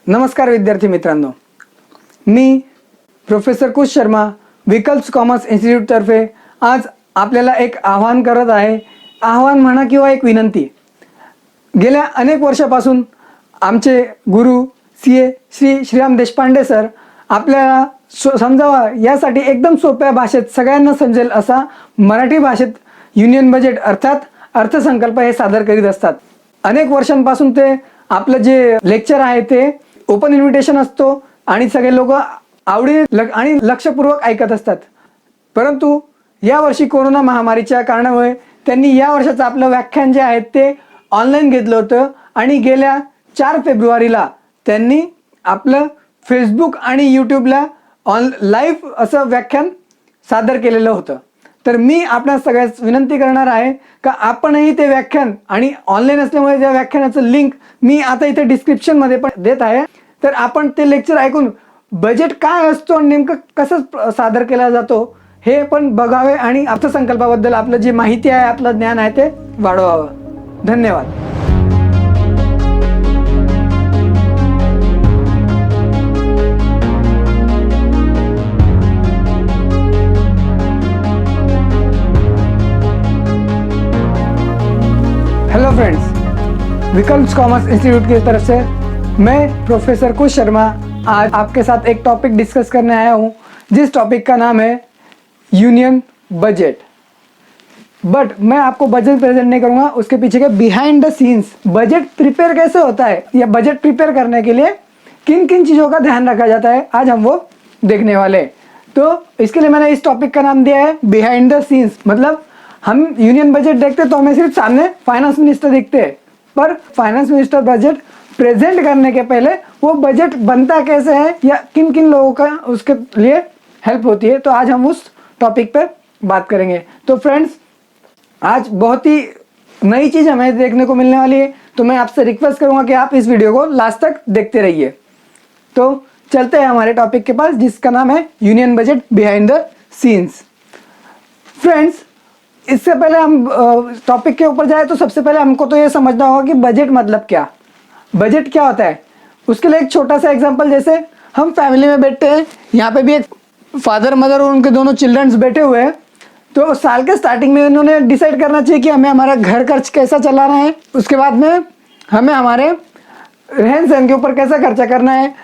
नमस्कार विद्यार्थी मित्रांनो, मी प्रोफेसर कुश शर्मा विकल्प कॉमर्स इन्स्टिट्यूटतर्फे आज आपल्याला एक आव्हान करत आहे. आव्हान म्हणा किंवा एक विनंती. गेल्या अनेक वर्षापासून आमचे गुरु CA श्री श्रीराम देशपांडे सर आपल्याला समजावा यासाठी एकदम सोप्या भाषेत सगळ्यांना समजेल असा मराठी भाषेत युनियन बजेट अर्थात अर्थसंकल्प हे सादर करीत असतात. अनेक वर्षांपासून ते आपलं जे लेक्चर आहे ते ओपन इन्व्हिटेशन असतो आणि सगळे लोक आवडी आणि लक्षपूर्वक ऐकत असतात. परंतु यावर्षी कोरोना महामारीच्या कारणामुळे त्यांनी या वर्षाचं आपलं व्याख्यान जे आहे ते ऑनलाईन घेतलं होतं आणि गेल्या 4 फेब्रुवारीला त्यांनी आपलं फेसबुक आणि यूट्यूबला लाईव्ह असं व्याख्यान सादर केलेलं होतं. तर मी आपल्या सगळ्यास विनंती करणार आहे का आपणही ते व्याख्यान आणि ऑनलाईन असल्यामुळे त्या व्याख्यानाचं लिंक मी आता इथे डिस्क्रिप्शनमध्ये पण देत आहे. तर आपण ते लेक्चर ऐकून बजेट काय असतो आणि नेमकं कसं सादर केला जातो हे पण बघावे आणि अर्थसंकल्पाबद्दल आपलं जी माहिती आहे आपलं ज्ञान आहे ते वाढवावं. धन्यवाद. हेलो फ्रेंड्स, विकल्प कॉमर्स इंस्टीट्यूट की तरफ से मैं प्रोफेसर कुश शर्मा आज आपके साथ एक टॉपिक डिस्कस करने आया हूँ जिस टॉपिक का नाम है यूनियन बजट. बट मैं आपको बजट प्रेजेंट नहीं करूँगा, उसके पीछे के behind the scenes budget prepare कैसे होता है या बजट प्रिपेयर करने के लिए किन किन चीज़ों का ध्यान रखा जाता है आज हम वो देखने वाले. तो इसके लिए मैंने इस टॉपिक का नाम दिया है बिहाइंड द सीन्स. मतलब हम यूनियन बजट देखते तो हमें सिर्फ सामने फाइनेंस मिनिस्टर दिखते हैं, पर फाइनेंस मिनिस्टर बजट प्रेजेंट करने के पहले वो बजट बनता कैसे है या किन किन लोगों का उसके लिए हेल्प होती है. तो आज हम उस टॉपिक पर बात करेंगे. तो फ्रेंड्स, आज बहुत ही नई चीज़ हमें देखने को मिलने वाली है, तो मैं आपसे रिक्वेस्ट करूंगा कि आप इस वीडियो को लास्ट तक देखते रहिए. तो चलते हैं हमारे टॉपिक के पास जिसका नाम है union budget behind the scenes. Friends, इससे पहले हम टॉपिक के ऊपर जाए तो सबसे पहले हमको तो ये समझना होगा कि बजट मतलब क्या, बजट क्या होता है. उसके लिए एक छोटा सा एग्जांपल, जैसे हम फैमिली में बैठते हैं, यहाँ पे भी एक फादर मदर और उनके दोनों चिल्ड्रंस बैठे हुए हैं. तो साल के स्टार्टिंग में उन्होंने डिसाइड करना चाहिए कि हमें हमारा घर खर्च कैसा चलाना है, उसके बाद में हमें हमारे रहन सहन के ऊपर कैसा खर्चा करना है,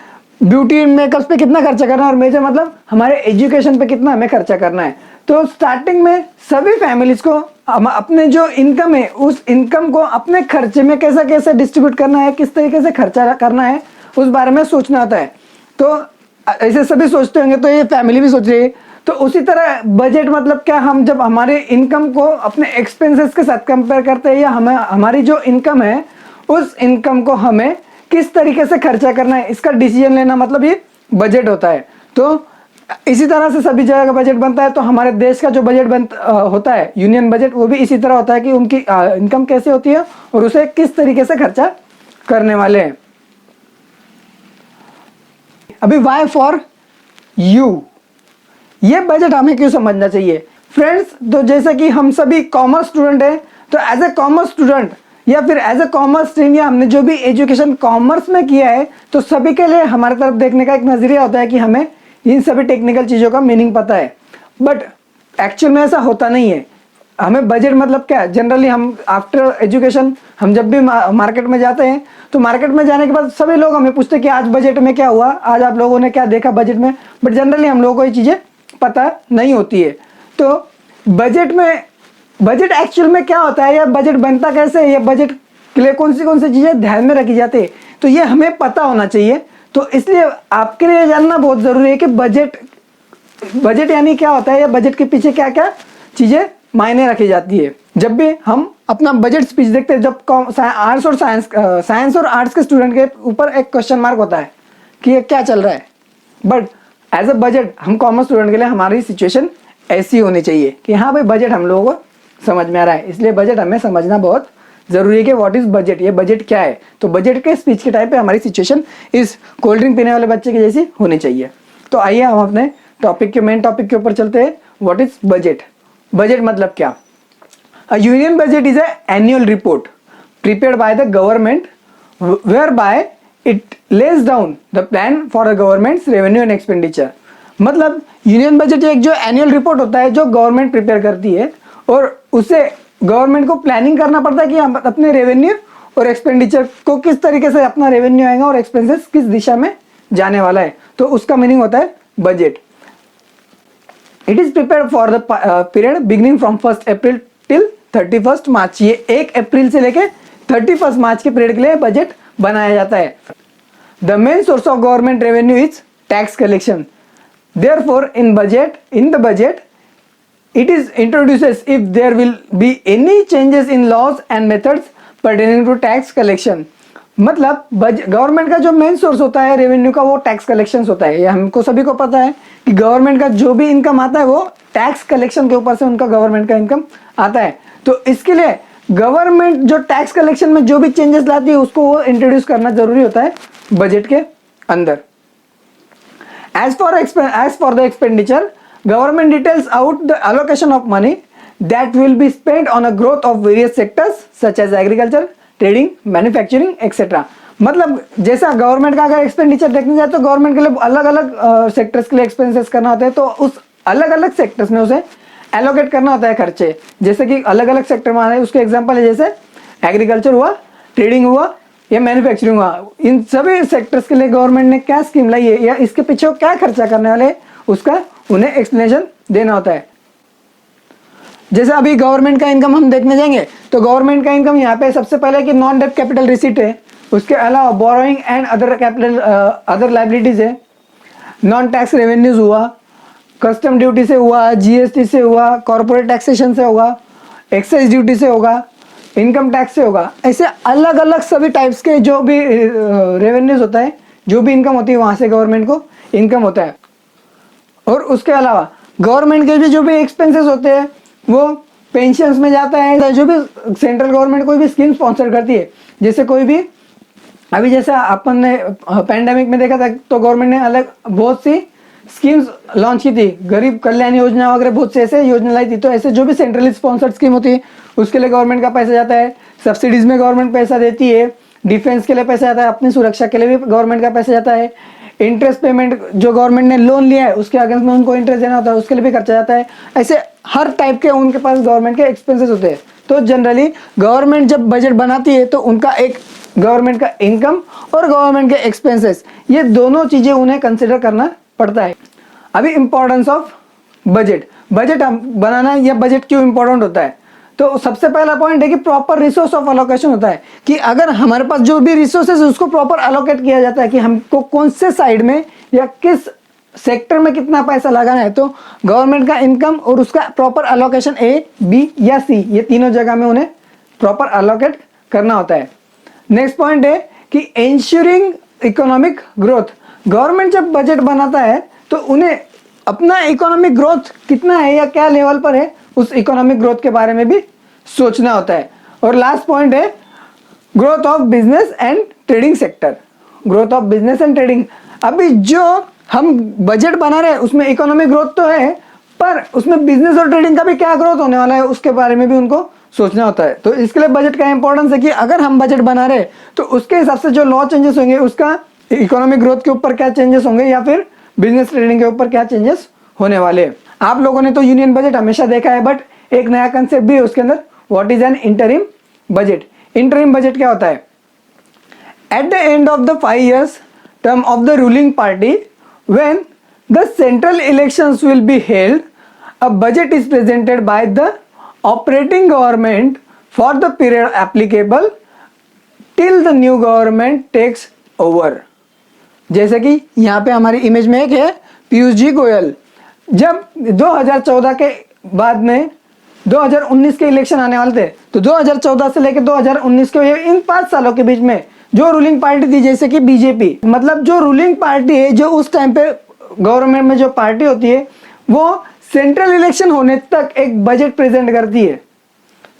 ब्यूटी मेकअप्स पे कितना खर्चा करना है और मेजर मतलब हमारे एजुकेशन पे कितना हमें खर्चा करना है. तो स्टार्टिंग में सभी फैमिलीज को अपने जो इनकम है उस इनकम को अपने खर्चे में कैसे कैसे डिस्ट्रीब्यूट करना है, किस तरीके से खर्चा करना है उस बारे में सोचना होता है. तो ऐसे सभी सोचते होंगे, तो ये फैमिली भी सोच रही है. तो उसी तरह बजट मतलब क्या, हम जब हमारे इनकम को अपने एक्सपेंसेस के साथ कंपेयर करते हैं या हमें हमारी जो इनकम है उस इनकम को हमें किस तरीके से खर्चा करना है इसका डिसीजन लेना मतलब ये बजट होता है. तो इसी तरह से सभी जगह का बजट बनता है. तो हमारे देश का जो बजट होता है यूनियन बजट, वो भी इसी तरह होता है कि उनकी इनकम कैसे होती है और उसे किस तरीके से खर्चा करने वाले हैं. अभी वाई फॉर यू, ये बजट हमें क्यों समझना चाहिए. फ्रेंड्स, तो जैसे कि हम सभी कॉमर्स स्टूडेंट हैं, तो एज ए कॉमर्स स्टूडेंट या फिर एज ए कॉमर्स स्ट्रीम या हमने जो भी एजुकेशन कॉमर्स में किया है, तो सभी के लिए हमारे तरफ देखने का एक नजरिया होता है कि हमें इन सभी टेक्निकल चीज़ों का मीनिंग पता है. बट एक्चुअल में ऐसा होता नहीं है. हमें बजट मतलब क्या है, जनरली हम आफ्टर एजुकेशन हम जब भी मार्केट में जाते हैं तो मार्केट में जाने के बाद सभी लोग हमें पूछते हैं कि आज बजट में क्या हुआ, आज आप लोगों ने क्या देखा बजट में. बट जनरली हम लोगों को ये चीज़ें पता नहीं होती है. तो बजट एक्चुअल में क्या होता है या बजट बनता कैसे है या बजट के लिए कौन सी चीज़ें ध्यान में रखी जाती है, तो ये हमें पता होना चाहिए. तो इसलिए आपके लिए जानना बहुत ज़रूरी है कि बजट यानी क्या होता है या बजट के पीछे क्या क्या चीज़ें मायने रखी जाती है. जब भी हम अपना बजट स्पीच देखते हैं, जब आर्ट्स और साइंस और आर्ट्स के स्टूडेंट के ऊपर एक क्वेश्चन मार्क होता है कि ये क्या चल रहा है. बट एज अ बजट हम कॉमर्स स्टूडेंट के लिए हमारी सिचुएशन ऐसी होनी चाहिए कि हाँ भाई बजट हम लोगों को समझ में आ रहा है. इसलिए बजट हमें समझना बहुत ज़रूरी है कि व्हाट इज़ बजट, ये बजट क्या है. तो बजट के स्पीच के टाइम पे हमारी सिचुएशन इस कोल्ड ड्रिंक पीने वाले बच्चे की जैसी होनी चाहिए. तो आइए हम अपने मेन टॉपिक के ऊपर चलते हैं. What is budget. बजट मतलब क्या. A union budget is a annual report prepared by the government whereby it lays down the plan for a government's revenue and expenditure. मतलब यूनियन बजट एक जो annual report होता है जो government prepare करती है और उससे गवर्नमेंट को प्लानिंग करना पड़ता है कि हम अपने रेवेन्यू और एक्सपेंडिचर को किस तरीके से अपना रेवेन्यू आएगा और एक्सपेंसेस किस दिशा में जाने वाला है, तो उसका मीनिंग होता है budget. It is prepared for the period beginning from 1 April till 31 मार्च. ये 1 अप्रैल से लेके 31 मार्च के पीरियड के लिए बजट बनाया जाता है. The main source of government revenue is tax collection. Therefore in the budget it is introduces if there will be any changes in laws and methods pertaining to tax collection. मतलब government का जो main source होता है revenue का वो tax collection होता है. ये हमको सभी को पता है कि गवर्नमेंट का जो भी इनकम आता है वो टैक्स कलेक्शन के ऊपर से उनका गवर्नमेंट का इनकम आता है. तो इसके लिए गवर्नमेंट जो टैक्स कलेक्शन में जो भी चेंजेस लाती है उसको वो इंट्रोड्यूस करना जरूरी होता है बजट के अंदर. As for the expenditure, government details out the allocation of money that will be spent on a growth of various sectors such as agriculture, trading, manufacturing, etc. मतलब जैसा गवर्नमेंट का अगर एक्सपेंडिचर देखने जाए तो गवर्नमेंट के लिए अलग अलग सेक्टर्स के लिए एक्सपेंसेस करना होता है, तो उस अलग अलग सेक्टर्स में उसे एलोकेट करना होता है खर्चे. जैसे कि अलग अलग सेक्टर में आ रहे हैं, उसके एग्जाम्पल है जैसे एग्रीकल्चर हुआ, ट्रेडिंग हुआ या मैन्युफैक्चरिंग हुआ. इन सभी सेक्टर्स के लिए गवर्नमेंट ने क्या स्कीम लाई है या इसके पीछे क्या खर्चा करने वाले है उसका उन्हें एक्सप्लेनेशन देना होता है. जैसे अभी गवर्नमेंट का इनकम हम देखने जाएंगे तो गवर्नमेंट का इनकम यहाँ पे सबसे पहले कि नॉन डेट कैपिटल रिसीट है, उसके अलावा बोरोइंग एंड अदर लाइबिलिटीज है, नॉन टैक्स रेवेन्यूज हुआ, कस्टम ड्यूटी से हुआ, जीएसटी से हुआ, कॉर्पोरेट टैक्सेशन से होगा, एक्साइज ड्यूटी से होगा, इनकम टैक्स से होगा. ऐसे अलग अलग सभी टाइप्स के जो भी रेवेन्यूज होता है, जो भी इनकम होती है वहाँ से गवर्नमेंट को इनकम होता है. और उसके अलावा गवर्नमेंट के भी जो भी एक्सपेंसेस होते हैं वो पेंशन्स में जाता है. जो भी सेंट्रल गवर्नमेंट कोई भी स्कीम स्पॉन्सर करती है, जैसे कोई भी अभी जैसा अपन ने पैंडेमिक में देखा था तो गवर्नमेंट ने अलग बहुत सी स्कीम्स लॉन्च की थी, गरीब कल्याण योजना वगैरह बहुत से ऐसे योजना लाई थी. तो ऐसे जो भी सेंट्रली स्पॉन्सर्ड स्कीम होती है उसके लिए गवर्नमेंट का पैसा जाता है. सब्सिडीज में गवर्नमेंट पैसा देती है, डिफेंस के लिए पैसा जाता है, अपनी सुरक्षा के लिए भी गवर्नमेंट का पैसा जाता है. इंटरेस्ट पेमेंट जो गवर्नमेंट ने लोन लिया है उसके अगेंस्ट में उनको इंटरेस्ट देना होता है, उसके लिए भी खर्चा जाता है. ऐसे हर टाइप के उनके पास गवर्नमेंट के एक्सपेंसेस होते हैं. तो जनरली गवर्नमेंट जब बजट बनाती है तो उनका एक गवर्नमेंट का इनकम और गवर्नमेंट के एक्सपेंसेस ये दोनों चीजें उन्हें कंसिडर करना पड़ता है. अभी इंपॉर्टेंस ऑफ बजट बनाना या बजट क्यों इंपॉर्टेंट होता है, तो सबसे पहला पॉइंट है कि प्रॉपर रिसोर्स ऑफ अलोकेशन होता है कि अगर हमारे पास जो भी रिसोर्सेज है उसको प्रॉपर अलोकेट किया जाता है कि हमको कौन से साइड में या किस सेक्टर में कितना पैसा लगाना है. तो गवर्नमेंट का इनकम और उसका प्रॉपर अलोकेशन ए, बी या सी ये तीनों जगह में उन्हें प्रॉपर अलोकेट करना होता है. नेक्स्ट पॉइंट है कि इंश्योरिंग इकोनॉमिक ग्रोथ. गवर्नमेंट जब बजट बनाता है तो उन्हें अपना इकोनॉमिक ग्रोथ कितना है या क्या लेवल पर है उस इकोनॉमिक ग्रोथ के बारे में भी सोचना होता है. और लास्ट पॉइंट है growth of business and trading sector. Growth of business and trading, अभी जो हम बजट बना रहे हैं उसमें इकोनॉमिक ग्रोथ तो है पर उसमें बिजनेस और ट्रेडिंग का भी क्या ग्रोथ होने वाला है उसके बारे में भी उनको सोचना होता है. तो इसके लिए बजट का इंपॉर्टेंस है कि अगर हम बजट बना रहे हैं तो उसके हिसाब से जो लॉ चेंजेस होंगे उसका इकोनॉमिक ग्रोथ के ऊपर क्या चेंजेस होंगे या फिर बिजनेस ट्रेडिंग के ऊपर क्या चेंजेस होने वाले हैं. आप लोगों ने तो यूनियन बजट हमेशा देखा है बट एक नया कंसेप्ट भी है उसके अंदर, what is an interim budget. Interim budget क्या होता है? At the end of the 5 years term of the ruling party when the central elections will be held, a budget is presented by the operating government for the period applicable till the new government takes over. जैसे कि यहाँ पे हमारी image में एक है पीयूष जी गोयल. जब 2014 के बाद में 2019 के इलेक्शन आने वाले थे तो 2014 से लेकर 2019 के इन 5 सालों के बीच में जो रूलिंग पार्टी थी जैसे कि बीजेपी, मतलब जो रूलिंग पार्टी है जो उस टाइम पे गवर्नमेंट में जो पार्टी होती है वो सेंट्रल इलेक्शन होने तक एक बजट प्रेजेंट करती है.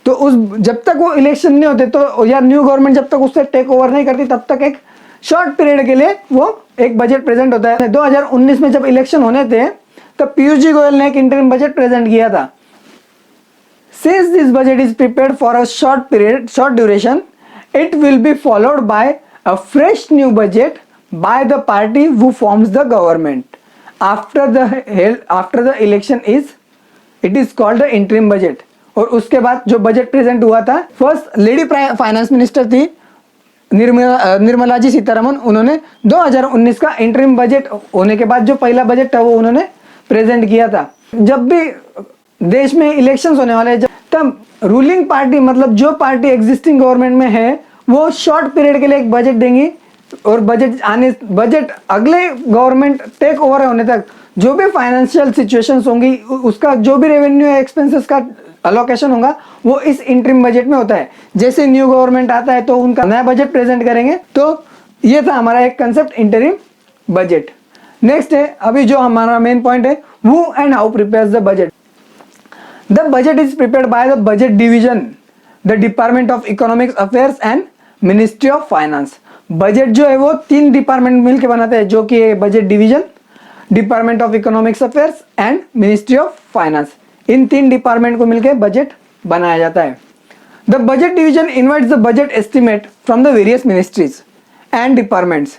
तो उस जब तक वो इलेक्शन नहीं होते तो या न्यू गवर्नमेंट जब तक उससे टेक ओवर नहीं करती तब तक एक शॉर्ट पीरियड के लिए वो एक बजट प्रेजेंट होता है. 2019 में जब इलेक्शन होने थे तब पीयूष जी गोयल ने एक इंटरिम बजट प्रेजेंट किया था. Since this budget is prepared for a short duration, it will be followed by a fresh new budget by the party who forms the government after the election it is called the interim budget। और उसके बाद जो budget present हुआ था, first lady finance minister थी निर्मला जी सीतारमन, उन्होंने 2019 का interim budget होने के बाद जो पहला बजट था वो उन्होंने प्रेजेंट किया था। जब भी देश में इलेक्शंस होने वाले हैं तब रूलिंग पार्टी मतलब जो पार्टी एग्जिस्टिंग गवर्नमेंट में है वो शॉर्ट पीरियड के लिए एक बजट देंगी और बजट अगले गवर्नमेंट टेक ओवर होने तक जो भी फाइनेंशियल सिचुएशंस होंगी उसका जो भी रेवेन्यू एक्सपेंसेस का अलोकेशन होगा वो इस इंटरिम बजट में होता है। जैसे न्यू गवर्नमेंट आता है तो उनका नया बजट प्रेजेंट करेंगे। तो ये था हमारा एक कंसेप्ट इंटरिम बजट। नेक्स्ट है अभी जो हमारा मेन पॉइंट है, who and how prepares the budget. The budget is prepared by the budget division, the department of economics affairs and ministry of finance. Budget जो है वो 3 डिपार्टमेंट मिलकर बनाते हैं, जो कि budget division, department of economics affairs and ministry of finance. इन 3 department को मिलकर बजट बनाया जाता है। The budget division invites the budget estimate from the various ministries and departments.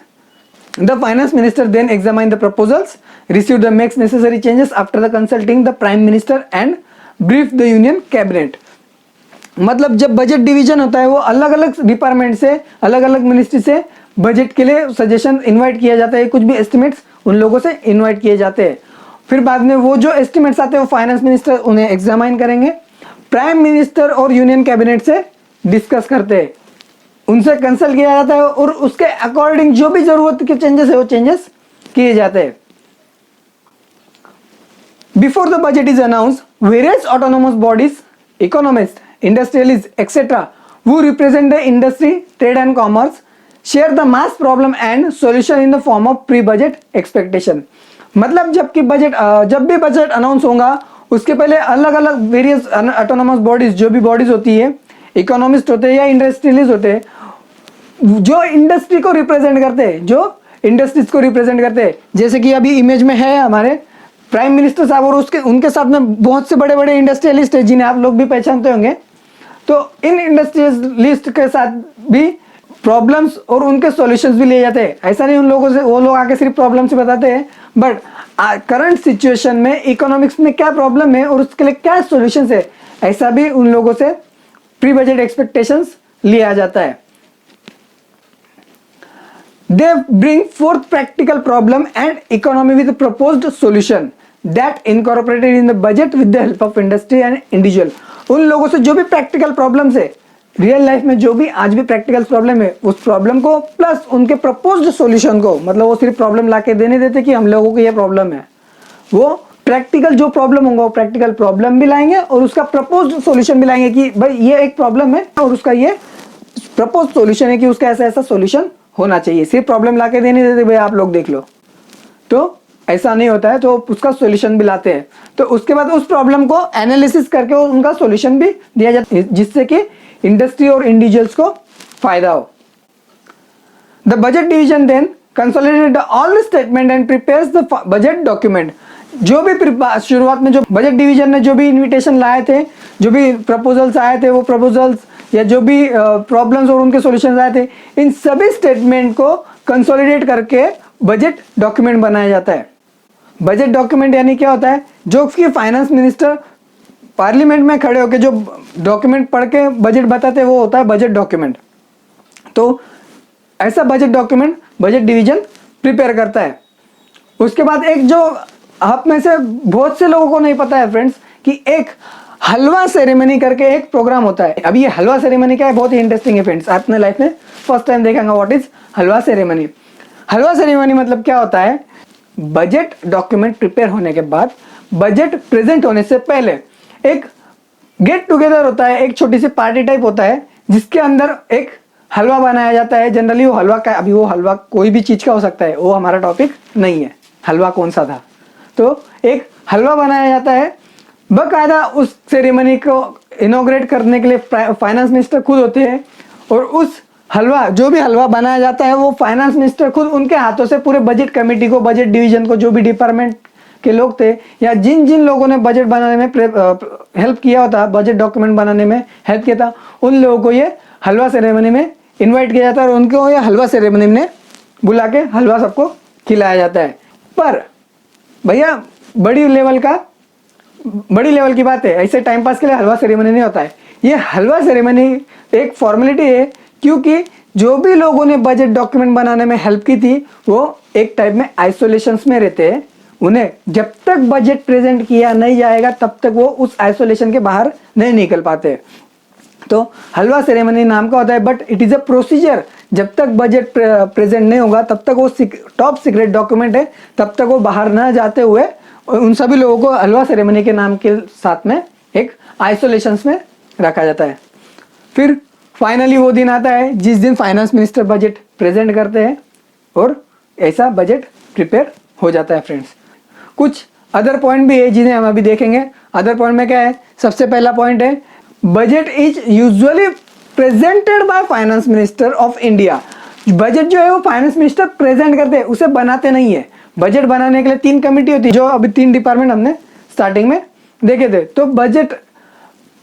The finance minister then examine the proposals, receive the makes necessary changes after the consulting the prime minister and brief the union cabinet. मतलब जब budget division होता है वो अलग अलग department से, अलग अलग मिनिस्ट्री से बजट के लिए सजेशन इनवाइट किया जाता है, कुछ भी एस्टिमेट्स उन लोगों से इनवाइट किए जाते हैं। फिर बाद में वो जो एस्टिमेट्स आते हैं वो फाइनेंस मिनिस्टर उन्हें एग्जामाइन करेंगे, प्राइम मिनिस्टर और यूनियन कैबिनेट से डिस्कस करते हैं, उनसे कंसल्ट किया जाता है और उसके अकॉर्डिंग जो भी जरूरत के चेंजेस है वो चेंजेस किए जाते हैं। Before the budget is announce, various autonomous bodies, economist, industrialist etcetera who represent the industry, trade and commerce share the mass problem and solution in the form of pre-budget expectation। मतलब जब भी budget announce होगा उसके पहले अलग अलग various autonomous bodies, जो भी बॉडीज होती है, इकोनॉमिस्ट होते हैं या इंडस्ट्रियलिस्ट होते हैं, जो इंडस्ट्री को रिप्रेजेंट करते हैं, जो इंडस्ट्रीज को रिप्रेजेंट करते हैं, जैसे कि अभी इमेज में है हमारे प्राइम मिनिस्टर साहब और उनके साथ में बहुत से बड़े बड़े इंडस्ट्रियलिस्ट है जिन्हें आप लोग भी पहचानते होंगे। तो इन इंडस्ट्रियलिस्ट के साथ भी प्रॉब्लम्स और उनके सॉल्यूशंस भी लिए जाते हैं। ऐसा नहीं उन लोगों से वो लोग आके सिर्फ प्रॉब्लम्स ही बताते हैं, बट करंट सिचुएशन में इकोनॉमिक्स में क्या प्रॉब्लम है और उसके लिए क्या सॉल्यूशंस है, ऐसा भी उन लोगों से प्री बजट एक्सपेक्टेशंस लिया जाता है। They bring forth practical problem and economy with a proposed solution that incorporated in the budget with the help of industry and individual। उन लोगों से जो भी प्रैक्टिकल प्रॉब्लम्स है रियल लाइफ में, जो भी आज भी प्रैक्टिकल प्रॉब्लम है, उस प्रॉब्लम को प्लस उनके प्रपोज्ड सॉल्यूशन को, मतलब वो सिर्फ प्रॉब्लम लाके देने देते कि हम लोगों को ये प्रॉब्लम है, वो प्रैक्टिकल जो प्रॉब्लम होगा वो प्रैक्टिकल प्रॉब्लम भी लाएंगे और उसका प्रपोज्ड सॉल्यूशन भी लाएंगे कि भाई ये एक प्रॉब्लम है और उसका ये प्रपोज्ड सॉल्यूशन है कि उसका ऐसा ऐसा सॉल्यूशन होना चाहिए। सिर्फ प्रॉब्लम लाके देने देते भाई आप लोग देख लो, तो ऐसा नहीं होता है, तो उसका सॉल्यूशन भी लाते हैं। तो उसके बाद उस प्रॉब्लम को एनालिसिस करके उनका सॉल्यूशन भी दिया जाता है जिससे कि इंडस्ट्री और इंडिविजुअल्स को फायदा हो। The budget division then consolidate all the statement and prepares the budget document. जो भी शुरुआत में जो बजट डिवीजन ने जो भी इन्विटेशन लाए थे, जो भी प्रपोजल्स आए थे, वो प्रपोजल्स या जो भी प्रॉब्लम्स और उनके सॉल्यूशंस आए थे, इन सभी स्टेटमेंट को कंसोलिडेट करके बजट डॉक्यूमेंट बनाया जाता है। बजट डॉक्यूमेंट यानी क्या होता है, जो कि फाइनेंस मिनिस्टर पार्लियामेंट में खड़े होकर जो डॉक्यूमेंट पढ़ के बजट बताते हैं वो होता है बजट डॉक्यूमेंट। तो ऐसा budget document budget division prepare करता है। उसके बाद एक जो आप में से बहुत से लोगों को नहीं पता है फ्रेंड्स कि एक हलवा सेरेमनी करके एक प्रोग्राम होता है। अभी ये हलवा सेरेमनी क्या है, बहुत ही इंटरेस्टिंग है फ्रेंड्स, आपने लाइफ में फर्स्ट टाइम देखेंगे what is halwa ceremony. Halwa ceremony मतलब क्या होता है, बजट डॉक्यूमेंट प्रिपेयर होने के बाद बजट प्रेजेंट होने से पहले एक गेट टुगेदर होता है, एक छोटी सी पार्टी टाइप होता है जिसके अंदर एक हलवा बनाया जाता है। जनरली वो हलवा का, अभी वो हलवा कोई भी चीज का हो सकता है, वो हमारा टॉपिक नहीं है हलवा कौन सा था। तो एक हलवा बनाया जाता है, बकायदा उस सेरेमनी को इनॉग्रेट करने के लिए फाइनेंस मिनिस्टर खुद होते हैं और उस हलवा, जो भी हलवा बनाया जाता है वो फाइनेंस मिनिस्टर खुद उनके हाथों से पूरे बजट कमेटी को, बजट डिवीजन को, जो भी डिपार्टमेंट के लोग थे या जिन जिन लोगों ने बजट बनाने में हेल्प किया होता, बजट डॉक्यूमेंट बनाने में हेल्प किया था, उन लोगों को ये हलवा सेरेमनी में इनवाइट किया जाता है और उनको ये हलवा सेरेमनी में बुला के हलवा सबको खिलाया जाता है। पर भैया बड़ी लेवल की बात है, ऐसे टाइम पास के लिए हलवा सेरेमनी नहीं होता है। ये हलवा सेरेमनी एक फॉर्मेलिटी है, क्योंकि जो भी लोगों ने बजट डॉक्यूमेंट बनाने में हेल्प की थी वो एक टाइप में आइसोलेशन में रहते हैं। उन्हें जब तक बजट प्रेजेंट किया नहीं जाएगा तब तक वो उस आइसोलेशन के बाहर नहीं निकल पाते। तो हलवा सेरेमनी नाम का होता है, but it is a procedure. जब तक बजट प्रेजेंट नहीं होगा तब तक वो टॉप सीक्रेट डॉक्यूमेंट है, तब तक वो बाहर न जाते हुए उन सभी लोगों को हलवा सेरेमनी के नाम के साथ में एक आइसोलेशन में रखा जाता है। फिर फाइनली वो दिन आता है जिस दिन फाइनेंस मिनिस्टर बजट प्रेजेंट करते हैं और ऐसा बजट प्रिपेयर हो जाता है। फ्रेंड्स, कुछ अदर पॉइंट भी है जिन्हें हम अभी देखेंगे। अदर पॉइंट में क्या है? सबसे पहला पॉइंट है budget is usually presented by finance minister of India. Budget जो है वो फाइनेंस मिनिस्टर प्रेजेंट करते हैं, उसे बनाते नहीं है। बजट बनाने के लिए 3 कमेटी होती है, जो अभी 3 डिपार्टमेंट हमने स्टार्टिंग में देखे थे। तो बजट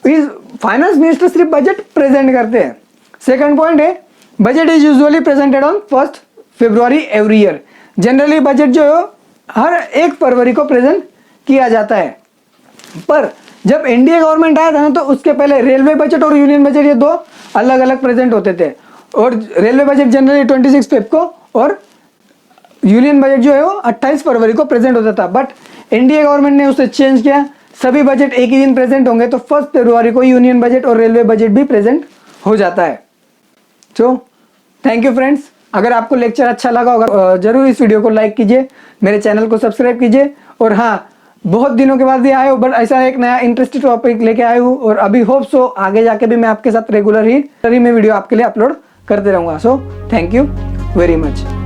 इज फाइनेंस मिनिस्टर सिर्फ बजट प्रेजेंट करते हैं। सेकंड पॉइंट है budget is usually presented on 1 February every year. Generally budget जो है हर 1 फरवरी को प्रेजेंट किया जाता है। पर जब एनडीए गवर्नमेंट आया था ना, तो उसके पहले रेलवे बजट और यूनियन बजट ये 2 अलग अलग प्रेजेंट होते थे। और रेलवे बजट जनरली 26 फेब को और यूनियन बजट जो है वो 28 फरवरी को प्रेजेंट होता था। बट एनडीए गवर्नमेंट ने उसे चेंज किया, सभी बजट एक ही दिन प्रेजेंट होंगे, तो 1 फरवरी को यूनियन बजट और रेलवे बजट भी प्रेजेंट हो जाता है। तो थैंक यू फ्रेंड्स, अगर आपको लेक्चर अच्छा लगा होगा जरूर इस वीडियो को लाइक कीजिए, मेरे चैनल को सब्सक्राइब कीजिए। और हाँ, बहुत दिनों के बाद भी आए हो, बट ऐसा एक नया इंटरेस्टिंग टॉपिक लेके आए हूँ और अभी होप सो आगे जाके भी मैं आपके साथ रेगुलर ही में वीडियो आपके लिए अपलोड करते रहूंगा। So thank you very much.